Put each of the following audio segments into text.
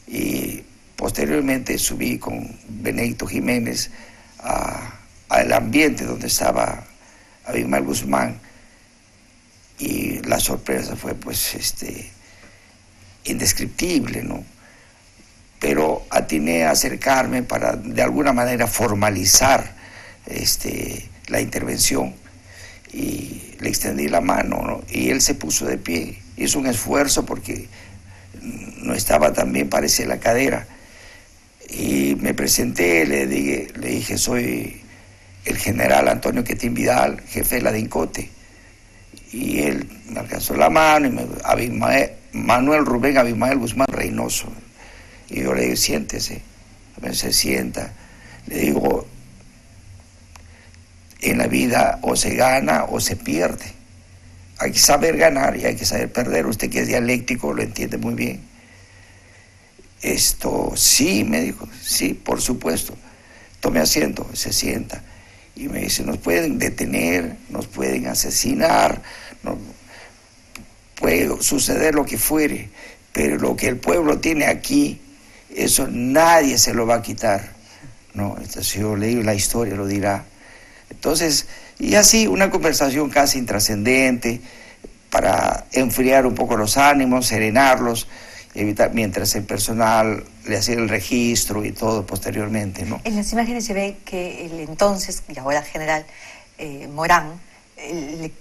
Y posteriormente subí con Benedicto Jiménez al ambiente donde estaba Abimael Guzmán, y la sorpresa fue pues indescriptible, ¿no? Pero atiné a acercarme para de alguna manera formalizar la intervención, y le extendí la mano, ¿no? Y él se puso de pie, hizo un esfuerzo porque no estaba tan bien, parece, la cadera, y me presenté, le dije soy el general Antonio Quetín Vidal, jefe de la DINCOTE, y él me alcanzó la mano y Manuel Rubén Abimael Guzmán Reynoso, y yo le digo siéntese, se sienta, le digo en la vida o se gana o se pierde, hay que saber ganar y hay que saber perder, usted que es dialéctico lo entiende muy bien. Sí, me dijo, sí, por supuesto, tome asiento, se sienta, y me dice, nos pueden detener, nos pueden asesinar, puede suceder lo que fuere, pero lo que el pueblo tiene aquí, eso nadie se lo va a quitar, ¿no? Entonces yo leí la historia, lo dirá. Entonces, y así una conversación casi intrascendente para enfriar un poco los ánimos, serenarlos, evitar, mientras el personal le hacía el registro y todo posteriormente, ¿no? En las imágenes se ve que el entonces y ahora general Morán en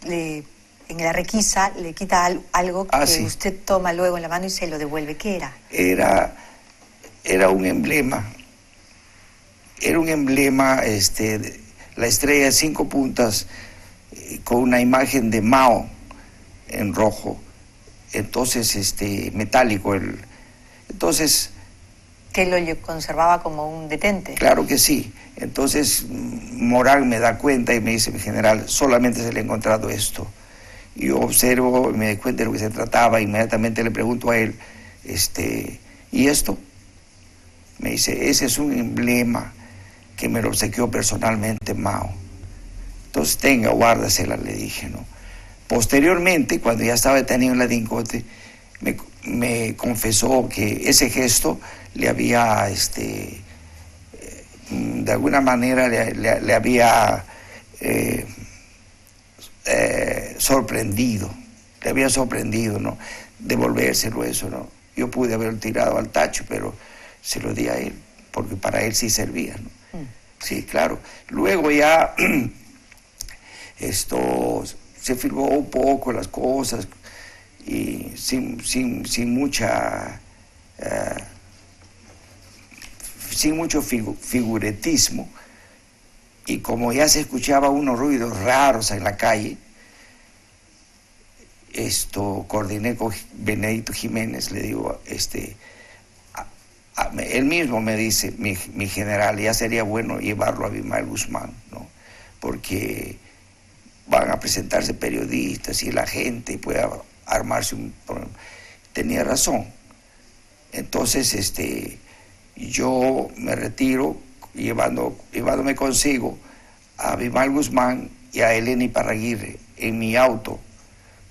la requisa le quita algo que sí. Usted toma luego en la mano y se lo devuelve. ¿Qué era? Era un emblema. Era un emblema, la estrella de 5 puntas, con una imagen de Mao en rojo. Entonces, metálico. Entonces... ¿Que lo conservaba como un detente? Claro que sí. Entonces, Morán me da cuenta y me dice, mi general, solamente se le ha encontrado esto. Y yo observo y me doy cuenta de lo que se trataba. Inmediatamente le pregunto a él, ¿y esto? Me dice, ese es un emblema que me lo obsequió personalmente Mao. Entonces, tenga, guárdasela, le dije, ¿no? Posteriormente, cuando ya estaba detenido en la DINCOTE, me confesó que ese gesto le había, de alguna manera, le había sorprendido, ¿no? Devolvérselo eso, ¿no? Yo pude haberlo tirado al tacho, pero se lo di a él, porque para él sí servía, ¿no? Sí, claro. Luego ya se filmó un poco las cosas y sin mucho figuretismo, y como ya se escuchaba unos ruidos raros en la calle, coordiné con Benedicto Jiménez, le digo, él mismo me dice, mi general, ya sería bueno llevarlo a Abimael Guzmán, ¿no? Porque van a presentarse periodistas y la gente puede armarse un problema. Tenía razón. Entonces, yo me retiro llevándome consigo a Abimael Guzmán y a Elena Iparraguirre en mi auto,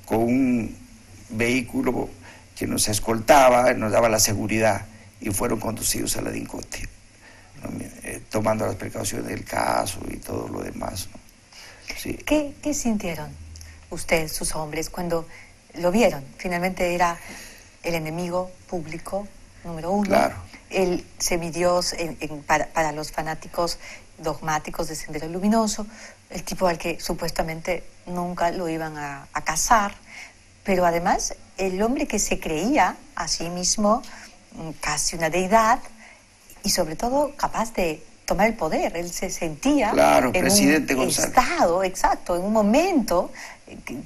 con un vehículo que nos escoltaba, nos daba la seguridad, y fueron conducidos a la DINCOTE, ¿no? Tomando las precauciones del caso y todo lo demás, ¿no? Sí. ¿Qué sintieron ustedes, sus hombres, cuando lo vieron? Finalmente era el enemigo público número 1. Claro. El semidios para los fanáticos dogmáticos de Sendero Luminoso, el tipo al que supuestamente nunca lo iban a cazar, pero además el hombre que se creía a sí mismo casi una deidad y sobre todo capaz de tomar el poder. Él se sentía claro, en presidente un González. estado, exacto, en un momento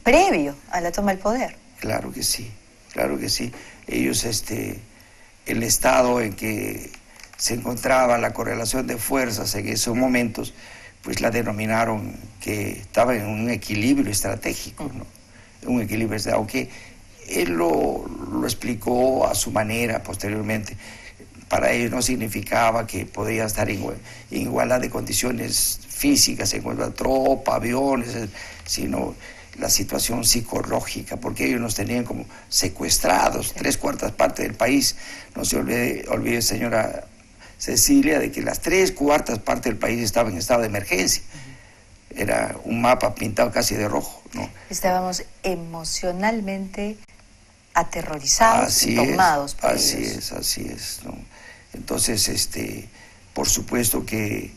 previo a la toma del poder. Claro que sí, claro que sí. Ellos, el estado en que se encontraba la correlación de fuerzas en esos momentos, pues la denominaron que estaba en un equilibrio estratégico, ¿no? Un equilibrio, aunque él lo explicó a su manera posteriormente. Para ellos no significaba que podía estar en igualdad de condiciones físicas en cuanto a tropa, aviones, sino la situación psicológica, porque ellos nos tenían como secuestrados, 3/4 partes del país. No se olvide, señora Cecilia, de que las 3/4 partes del país estaban en estado de emergencia. Era un mapa pintado casi de rojo, ¿no? Estábamos emocionalmente aterrorizados y tomados por ellos. Así es, ¿no? Entonces, por supuesto que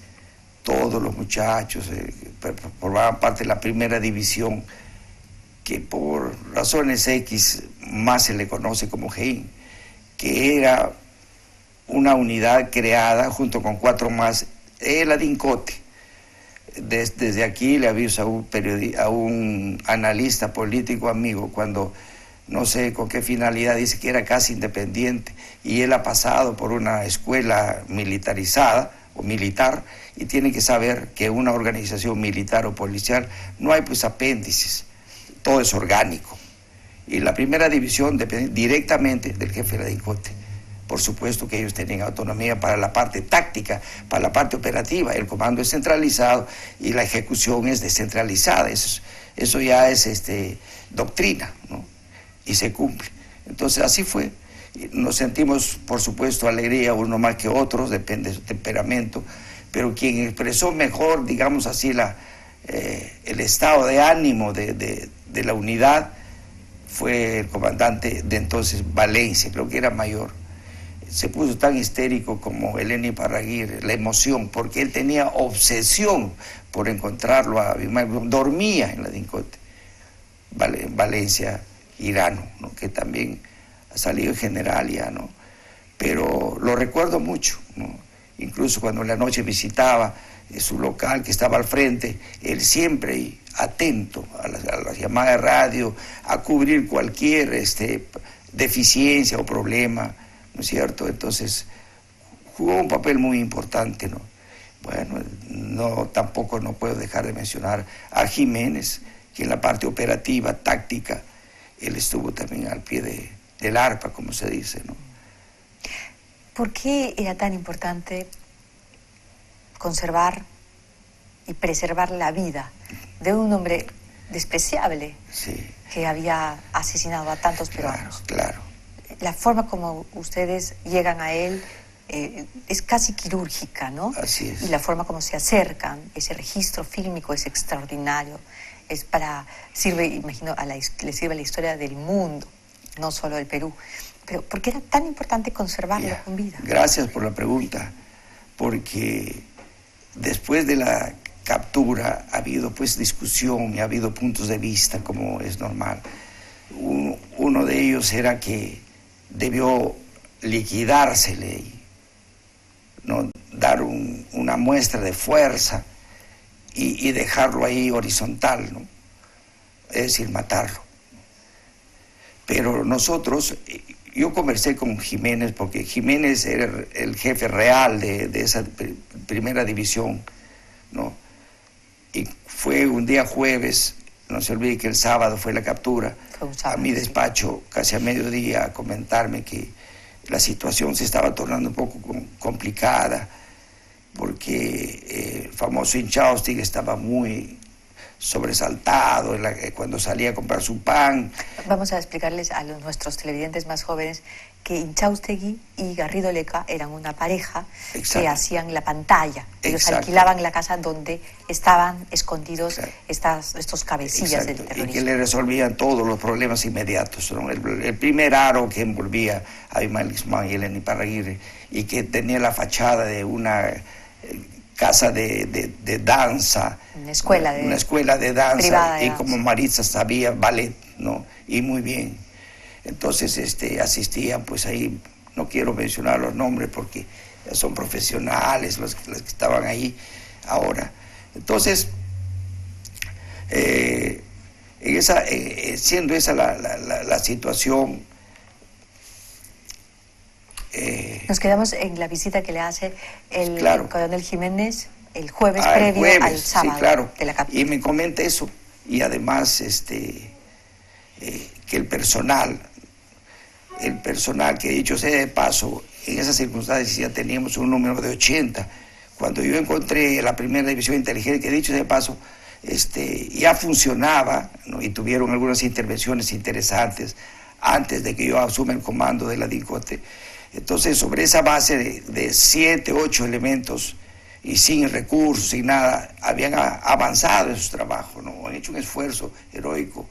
todos los muchachos formaban parte de la primera división, que por razones X más se le conoce como GEIN, que era una unidad creada junto con 4 más, la DINCOTE. Desde aquí le aviso a un analista político amigo, cuando no sé con qué finalidad dice que era casi independiente, y él ha pasado por una escuela militarizada o militar, y tiene que saber que una organización militar o policial no hay pues apéndices, todo es orgánico. Y la primera división depende directamente del jefe de la DINCOTE. Por supuesto que ellos tienen autonomía para la parte táctica, para la parte operativa. El comando es centralizado y la ejecución es descentralizada. Eso ya es doctrina, ¿no? Y se cumple. Entonces así fue. Nos sentimos, por supuesto, alegría, uno más que otros, depende de su temperamento, pero quien expresó mejor, digamos así, el estado de ánimo de la unidad fue el comandante de entonces, Valencia, creo que era mayor. Se puso tan histérico como Eleni Iparraguirre, la emoción, porque él tenía obsesión por encontrarlo a Abimael, dormía en la DINCOTE, Valencia, Irano, ¿no? Que también ha salido en general ya, ¿no? Pero lo recuerdo mucho, ¿no? Incluso cuando en la noche visitaba su local que estaba al frente, él siempre atento a las llamadas de radio, a cubrir cualquier deficiencia o problema, ¿no es cierto? Entonces jugó un papel muy importante, ¿no? Bueno, tampoco no puedo dejar de mencionar a Jiménez, que en la parte operativa, táctica, él estuvo también al pie del arpa, como se dice, ¿no? ¿Por qué era tan importante conservar y preservar la vida de un hombre despreciable, sí, que había asesinado a tantos peruanos? Claro. La forma como ustedes llegan a él es casi quirúrgica, ¿no? Así es. Y la forma como se acercan, ese registro fílmico es extraordinario. Imagino, le sirve a la historia del mundo, no solo del Perú. Pero ¿por qué era tan importante conservarlo con vida? Gracias por la pregunta, porque después de la captura ha habido pues discusión y ha habido puntos de vista, como es normal. Uno de ellos era que debió liquidársele, ¿no? Dar una muestra de fuerza y dejarlo ahí horizontal, ¿no? Es decir, matarlo. Pero nosotros, yo conversé con Jiménez, porque Jiménez era el jefe real de esa primera división, ¿no? Y fue un día jueves, no se olvide que el sábado fue la captura, a mi despacho casi a mediodía a comentarme que la situación se estaba tornando un poco complicada, porque el famoso Inchaustig estaba muy sobresaltado cuando salía a comprar su pan. Vamos a explicarles a nuestros televidentes más jóvenes que Inchaustegui y Garrido Leca eran una pareja. Exacto. Que hacían la pantalla. Ellos Exacto. Alquilaban la casa donde estaban escondidos estos cabecillas Exacto. del terrorismo. Y que le resolvían todos los problemas inmediatos, ¿no? El primer aro que envolvía a Abimael Guzmán y Eleni Iparraguirre, y que tenía la fachada de una casa de danza, una escuela de danza, y como Maritza sabía ballet, ¿no? Y muy bien. Entonces asistían, pues ahí, no quiero mencionar los nombres porque son profesionales los que estaban ahí ahora. Entonces, siendo esa la situación, nos quedamos en la visita que le hace el coronel Jiménez el jueves previo al sábado, sí, claro, de la captura. Y me comenta eso, y además que el personal, que dicho sea de paso, en esas circunstancias ya teníamos un número de 80. Cuando yo encontré la primera división inteligente, que dicho sea de paso, ya funcionaba, ¿no? Y tuvieron algunas intervenciones interesantes antes de que yo asuma el comando de la DINCOTE. Entonces, sobre esa base de 7, 8 elementos y sin recursos, sin nada, habían avanzado en sus trabajos, ¿no? Han hecho un esfuerzo heroico